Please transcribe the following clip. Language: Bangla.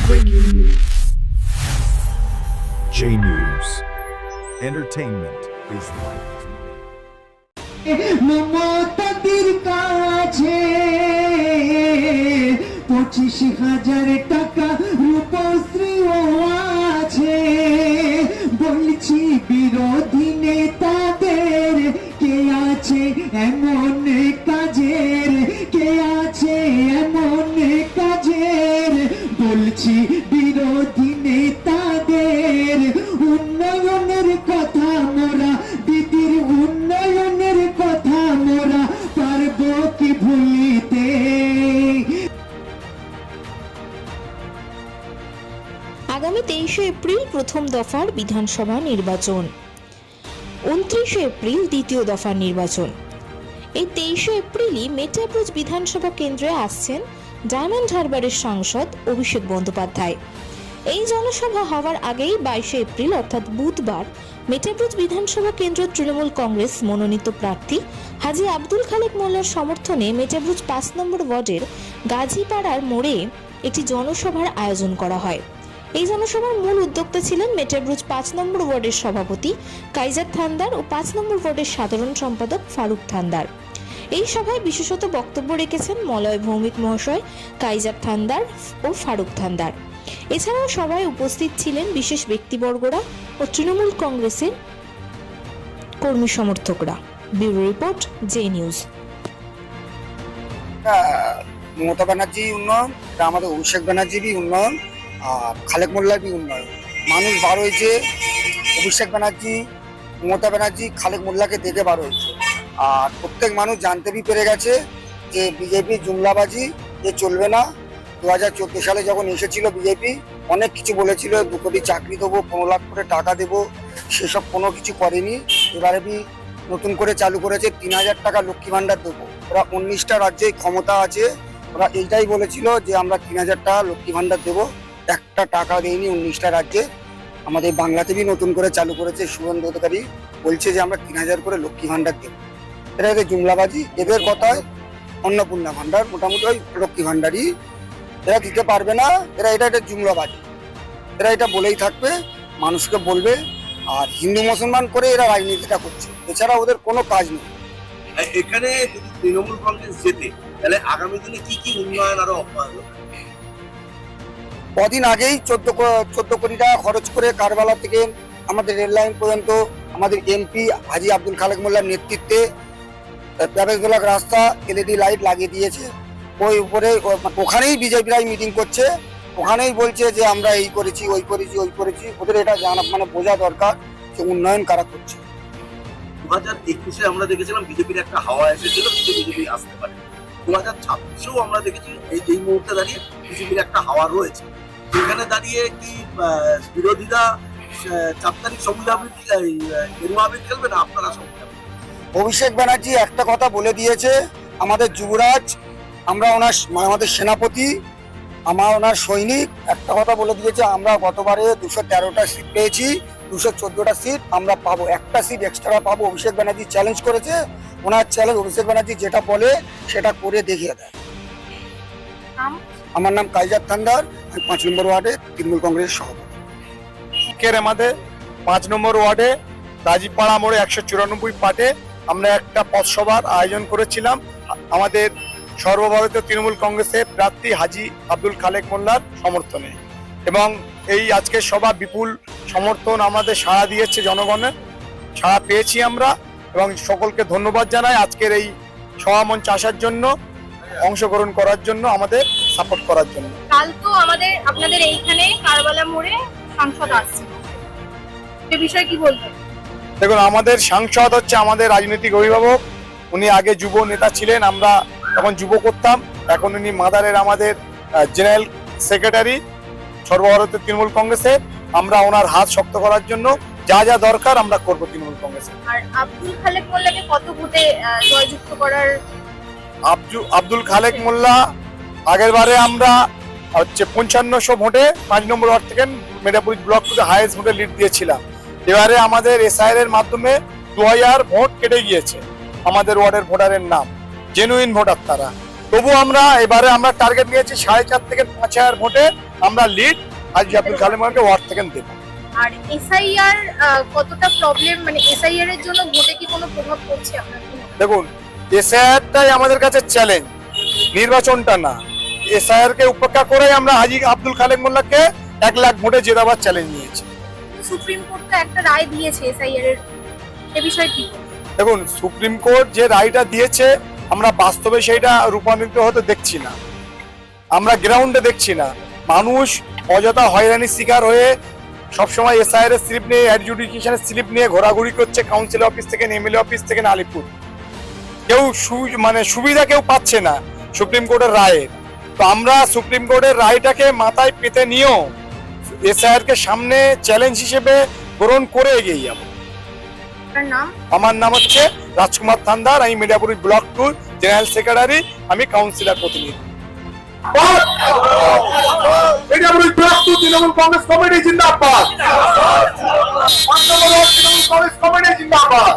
Breaking news. J News. Entertainment is right. মমতাদির কাছে 25,000 টাকা রূপশ্রীও আছে। বলছি বিরোধী নেতাদের কে আছে এমন কাজের, কে আছে এমন কাজের। বলছি বিরোধী নেতাদের উন্নয়নের কথা মোরা, দিদির উন্নয়নের কথা মোরা পারবো কি ভুলিতে। আগামী 23শে এপ্রিল প্রথম দফার বিধানসভা নির্বাচন, 29শে এপ্রিল দ্বিতীয় দফার নির্বাচন। এই 23শে এপ্রিলই মেটাব্রুজ বিধানসভা কেন্দ্রে আসছেন ডায়মন্ড হারবারের সাংসদ অভিষেক বন্দ্যোপাধ্যায়। এই জনসভা হওয়ার আগেই 22শে এপ্রিল অর্থাৎ বুধবার মেটাব্রুজ বিধানসভা কেন্দ্র তৃণমূল কংগ্রেস মনোনীত প্রার্থী হাজী আব্দুল খালেক মোল্লার সমর্থনে মেটাব্রুজ 5 নম্বর ওয়ার্ডের গাজীপাড়ার মোড়ে একটি জনসভার আয়োজন করা হয়। এই জনসভার মূল উদ্যোক্তা ছিলেন মেটাব্রুজ 5 নম্বর ওয়ার্ডের সভাপতি কাইজার থান্দার ও 5 নম্বর ওয়ার্ডের সাধারণ সম্পাদক ফারুক থান্দার। এই সভায় বিশেষত বক্তব্য রেখেছেন মলয় ভৌমিক মহাশয়, কাইজার থান্দার ও ফারুক থান্দার। এছাড়াও সভায় উপস্থিত ছিলেন বিশেষ ব্যক্তিবর্গরা ও তৃণমূল কংগ্রেসের কর্মী সমর্থকরা। Bureau report, J news. Mamata Banerjee উন্নয়ন, এটা আমাদের অভিষেক ব্যানার্জিরই উন্নয়ন, আর খালেক মোল্লারই উন্নয়ন। মানুষ বার হয়েছে অভিষেক ব্যানার্জি, মমতা ব্যানার্জি, খালেক মোল্লাকে দেখে বার হয়েছে। আর প্রত্যেক মানুষ জানতেই পেরে গেছে যে বিজেপি জুমলাবাজি এ চলবে না। 2014 সালে যখন এসেছিল বিজেপি অনেক কিছু বলেছিল, 2 কোটি চাকরি দেবো, 15 লাখ করে টাকা দেবো, সেসব কোনো কিছু করেনি। এবারে নতুন করে চালু করেছে 3000 টাকা লক্ষ্মী ভাণ্ডার দেবো। ওরা 19টা রাজ্যে ক্ষমতা আছে, ওরা এইটাই বলেছিল যে আমরা 3000 টাকা লক্ষ্মী ভাণ্ডার দেবো, একটা টাকা দেয়নি 19টা রাজ্যে। আমাদের বাংলাতেই নতুন করে চালু করেছে, শুভেন্দু অধিকারী বলছে যে আমরা 3000 করে লক্ষ্মী ভাণ্ডার দেবো। এটা এদের জুমলাবাজি, এদের কথায় অন্নপূর্ণা ভাণ্ডার মোটামুটি ওই লক্ষ্মী ভাণ্ডারই এরা দিতে পারবে না। এটা জুমলাবাজি, এরা এটা বলেই থাকবে, মানুষকে বলবে। আর হিন্দু মুসলমান করে এরা রাজনীতিটা করছে, এছাড়া ওদের কোনো কাজ নেই। এখানে যদি তৃণমূল কংগ্রেস জেতে তাহলে আগামী দিনে কি কি উন্নয়ন আরো অব্যাহত থাকবে? কদিন আগেই 14 কোটি টাকা খরচ করে কারবালা থেকে আমাদের রেল লাইন পর্যন্ত আমাদের এমপি হাজী আব্দুল খালেক মোল্লার নেতৃত্বে প্যাবেজ ব্লক রাস্তা এলইডি লাইট লাগিয়ে দিয়েছে। ওই উপরে ওখানেই বিজেপিরাই মিটিং করছে, ওখানেই বলছে যে আমরা এই করেছি, ওই করেছি, ওই করেছি। ওদের এটা বোঝা দরকার যে উন্নয়ন কারা করছে। 2021-এ আমরা দেখেছিলাম বিজেপির একটা হাওয়া এসেছিল, বিজেপি আসতে পারে। 2026-এও আমরা দেখেছি এই মুহূর্তে দাঁড়িয়ে বিজেপির একটা হাওয়া রয়েছে। এখানে দাঁড়িয়ে কি বিরোধীরা 4 তারিখ সবুজ আবির গেরুয়া আবির খেলবে না আপনারা সবুজ আবির? অভিষেক ব্যানার্জি একটা কথা বলে দিয়েছে, আমাদের যুবরাজ, আমরা আমাদের সেনাপতি, ওনার সৈনিক একটা কথা বলে দিয়েছে, আমরা গতবারে 213টা সিট পেয়েছি, 214টা সিট আমরা পাবো, একটা সিট এক্সট্রা পাবো। অভিষেক ব্যানার্জি চ্যালেঞ্জ করেছে, ওনার চ্যালেঞ্জ অভিষেক ব্যানার্জি যেটা বলে সেটা করে দেখিয়ে দেয়। আমার নাম কাইজার থান্দার, আমি 5 নম্বর ওয়ার্ডে তৃণমূল কংগ্রেসের সভাপতি। আমাদের 5 নম্বর ওয়ার্ডে গাজীপাড়া মোড়ে 194 পাটে আমরা একটা পথসভার আয়োজন করেছিলাম আমাদের সর্বভারতীয় তৃণমূল কংগ্রেসের প্রার্থী হাজী আব্দুল খালেক মোল্লার সমর্থনে। এবং এই আজকের সভা বিপুল সমর্থন আমাদের সাড়া দিয়েছে, জনগণের সাড়া পেয়েছি আমরা, এবং সকলকে ধন্যবাদ জানাই আজকের এই সভা মঞ্চে আসার জন্য, অংশগ্রহণ করার জন্য, আমাদের সাপোর্ট করার জন্য। কাল তো আপনাদের এইখানে কারবালা মোড়ে সাংসদ আসছে, সে বিষয়ে কি বলবেন? দেখুন, আমাদের সাংসদ হচ্ছে আমাদের রাজনৈতিক অভিভাবক। উনি আগে যুব নেতা ছিলেন, আমরা তখন যুব করতাম। এখন উনি মাদারের আমাদের জেনারেল সেক্রেটারি সর্বভারতীয় তৃণমূল কংগ্রেসের। আমরা ওনার হাত শক্ত করার জন্য যা যা দরকার আমরা করব তৃণমূল কংগ্রেসে। আর আব্দুল খালেক মোল্লাকে কত ভোটে জয়যুক্ত করার? আব্দুল খালেক মোল্লা আগের বারে আমরা হচ্ছে 5500 ভোটে 5 নম্বর ওয়ার্ড থেকে মেটাপুর ব্লক থেকে হাইয়েস্ট ভোটে লিড দিয়েছিলাম। এবারে আমাদের এসআইআর এর মাধ্যমে 2000 ভোট কেটে গিয়েছে আমাদের ওয়ার্ডের ভোটারের নাম, জেনুইন ভোটার তারা। তো তবু আমরা এবারে আমরা টার্গেট নিয়েছি 4.5 থেকে 5,000 ভোটে আমরা লিড হাজী আব্দুল খালেক মোল্লাকে ওয়ার্ড থেকে দেবো। আর এসআইআর কতটা প্রবলেম, মানে এসআইআর এর জন্য ভোটে কি কোনো প্রভাব পড়ছে আপনার কি মনে হয়? দেখুন, এসআইআরটাই আমাদের কাছে চ্যালেঞ্জ, নির্বাচনটা না। এসআইআর কে উপেক্ষা করে আমরা হাজী আব্দুল খালেক মোল্লাকে 1 লাখ ভোটে জেতাবার চ্যালেঞ্জ নিয়েছি। সুপ্রিম কোর্ট তো একটা রায় দিয়েছে এসআইআর এর, এ বিষয়ে কি বলবেন? দেখুন, সুপ্রিম কোর্ট যে রায়টা দিয়েছে আমরা বাস্তবে সেইটা রূপান্তরিত হতে দেখছি না, আমরা গ্রাউন্ডে দেখছি না। মানুষ অযথা হয়রানির শিকার হয়ে সবসময় এসআইআর এর স্লিপ নিয়ে, অ্যাডজুডিকেশনের স্লিপ নিয়ে ঘোরাঘুরি করছে কাউন্সিল অফিস থেকে, এমএলএ অফিস থেকে, আলিপুর। কেউ মানে সুবিধা কেউ পাচ্ছে না সুপ্রিম কোর্টের রায়ের। তো আমরা সুপ্রিম কোর্টের রায়টাকে মাথায় পেতে নিয়েও এসআইআর কে সামনে চ্যালেঞ্জ হিসেবে গ্রহণ করে এগিয়ে যাব। আপনার নাম? আমার নাম হচ্ছে রাজকুমার থান্দার, আমি মিডিয়াপুরি ব্লক 2 জেনারেল সেক্রেটারি, আমি কাউন্সিলর প্রতিনিধি। মিডিয়াপুরি ব্লক 2 তৃণমূল কংগ্রেস কমিটি জিন্দাবাদ। তৃণমূল কংগ্রেস কমিটি জিন্দাবাদ।